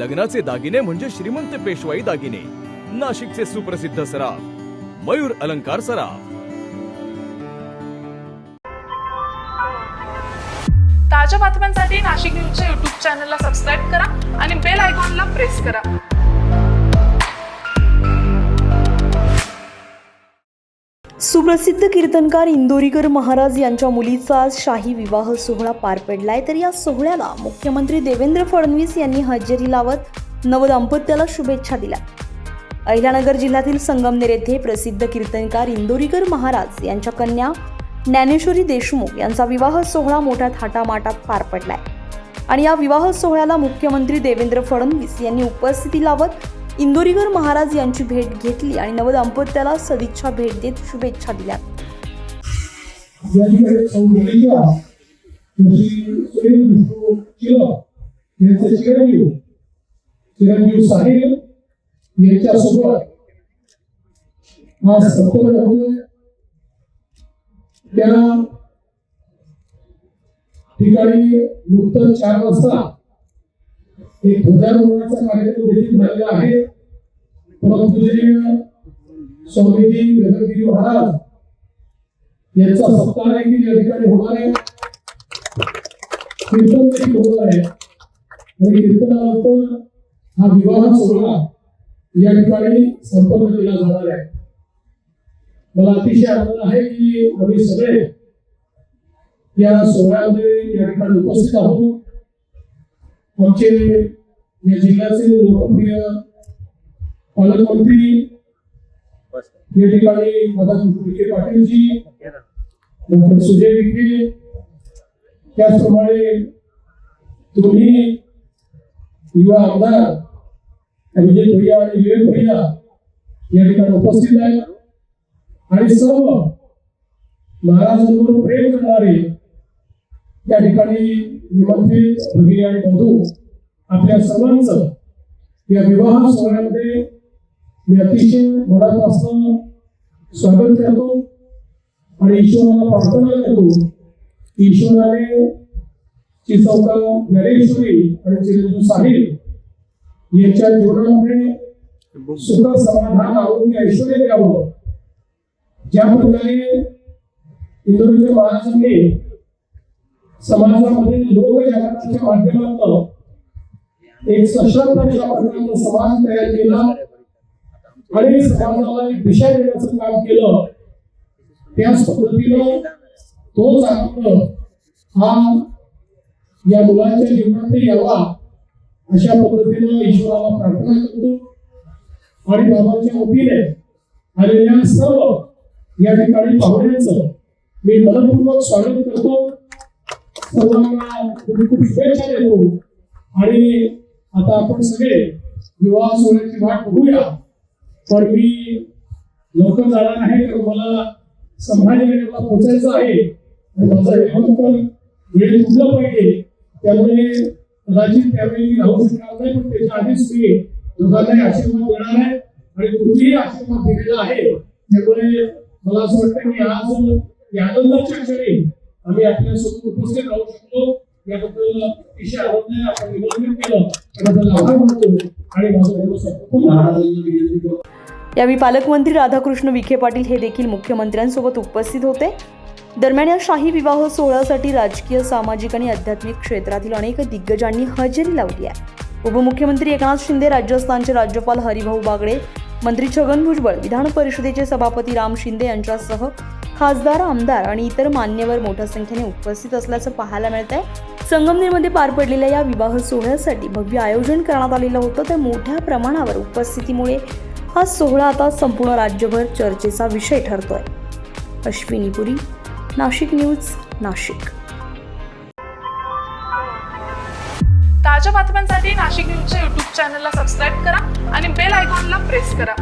लग्नाचे दागिने म्हणजे श्रीमंत पेशवाई दागिने. नाशिकचे सुप्रसिद्ध सराफ मयूर अलंकार सराफ. ताज्या बातम्यांसाठी नाशिक न्यूजच्या YouTube चॅनलला सबस्क्राईब करा आणि बेल आयकॉनला प्रेस करा. सुप्रसिद्ध कीर्तनकार इंदोरीकर महाराज यांच्या मुलीचा आज शाही विवाह सोहळा पार पडलाय. तर या सोहळ्याला मुख्यमंत्री देवेंद्र फडणवीस यांनी हजेरी लावत नवदाम्पत्याला शुभेच्छा दिल्या. अहिल्यानगर जिल्ह्यातील संगमनेर येथे प्रसिद्ध कीर्तनकार इंदोरीकर महाराज यांच्या कन्या ज्ञानेश्वरी देशमुख यांचा विवाह सोहळा मोठ्या थाटामाटात पार पडलाय आणि या विवाह सोहळ्याला मुख्यमंत्री देवेंद्र फडणवीस यांनी उपस्थिती लावत इंदोरीकर महाराज यांची भेट घेतली आणि नवदाम्पत्याला सदिच्छा भेट देत शुभेच्छा दिल्या. चिरंजीव साहेब यांच्यासोबत आज त्या ठिकाणी नुकतंच 4 वाजता एक ध्वजारोहणाचा कार्यक्रम देखील झालेला आहे. परमपूजनीय स्वामीजी गगनगिरी महाराज यांचा सप्ताह देखील या ठिकाणी होणार आहे. कीर्तन देखील होणार आहे आणि कीर्तनानंतर हा विवाह सोहळा या ठिकाणी संपन्न केला जाणार आहे. मला अतिशय आनंद आहे की आम्ही सगळे या सोहळ्यामध्ये या ठिकाणी उपस्थित आहोत. आमचे या जिल्ह्याचे लोकप्रिय पालकमंत्री या ठिकाणी मदन विखे पाटीलजी, डॉक्टर सुजय विखे, त्याचप्रमाणे तुम्ही युवा आमदार विजय भैया आणि विवेक भैया या ठिकाणी उपस्थित आहेत आणि सर्व महाराजांवर प्रेम करणारे त्या ठिकाणी निमंत्रित भगिनी आणि बंधू आपल्या सर्वांचं या विवाह सोहळ्यामध्ये मी अतिशय मनापासून स्वागत करतो आणि ईश्वराला प्रार्थना करतो की ईश्वराने चिचौका ज्ञानेश्वरी आणि चिरंजीव साहेब यांच्या जीवनामध्ये सुख समाधान आरोग्य ऐश्वर्य द्यावं. ज्या प्रकारे इंदोरीकर महाराजांनी समाजामध्ये लोकजागरणाच्या माध्यमातून एक सशक्त अशा प्रकारचा समाज तयार केला आणि समाजाला एक दिशा देण्याचं काम केलं. त्याच पद्धतीनं तोच आनंद हा या मुलांच्या जीवनात यावा अशा पद्धतीनं ईश्वराला प्रार्थना करतो आणि बाबांच्या वतीने आलेल्या सर्व या ठिकाणी पाहुण्यांचं मी मनपूर्वक स्वागत करतो. सर्वांना खूप खूप शुभेच्छा देतो आणि आता आपण सगळे विवाह सोहळ्याची वाट बघूया. पण मी लवकर जाणार आहे कारण मला संभाजीनगरला पोहोचायचं आहे आणि माझा विमान पण वेळ तुटलं पाहिजे. त्यामुळे कदाचित त्यावेळी राहू शकणार नाही, पण त्याच्या आधीच मी दोघांनाही आशीर्वाद देणार आहे आणि तुम्हीही आशीर्वाद दिलेला आहे. त्यामुळे मला असं वाटतं की आज या आनंदाच्या क्षणी आम्ही आपल्यासोबत उपस्थित राहू शकतो. याबद्दल अतिशय आनंद आहे. आपण निमंत्रित केलं त्याबद्दल आभार मानतो आणि माझं यावेळी पालकमंत्री राधाकृष्ण विखे पाटील हे देखील मुख्यमंत्र्यांसोबत उपस्थित होते. दरम्यान या शाही विवाह सोहळ्यासाठी राजकीय, सामाजिक आणि आध्यात्मिक क्षेत्रातील अनेक दिग्गजांनी हजेरी लावली आहे. उपमुख्यमंत्री एकनाथ शिंदे, राजस्थानचे राज्यपाल हरिभाऊ बागडे, मंत्री छगन भुजबळ, विधान परिषदेचे सभापती राम शिंदे यांच्यासह खासदार, आमदार आणि इतर मान्यवर मोठ्या संख्येने उपस्थित असल्याचं पाहायला मिळत आहे. संगमनेरमध्ये पार पडलेल्या या विवाह सोहळ्यासाठी भव्य आयोजन करण्यात आलेलं होतं. तर मोठ्या प्रमाणावर उपस्थितीमुळे हा सोहळा आता संपूर्ण राज्यभर चर्चेचा विषय ठरतोय. अश्विनी पुरी, नाशिक न्यूज, नाशिक. ताज्या बातम्यांसाठी नाशिक न्यूजच्या YouTube चॅनलला सबस्क्राईब करा आणि बेल आयकॉनला प्रेस करा.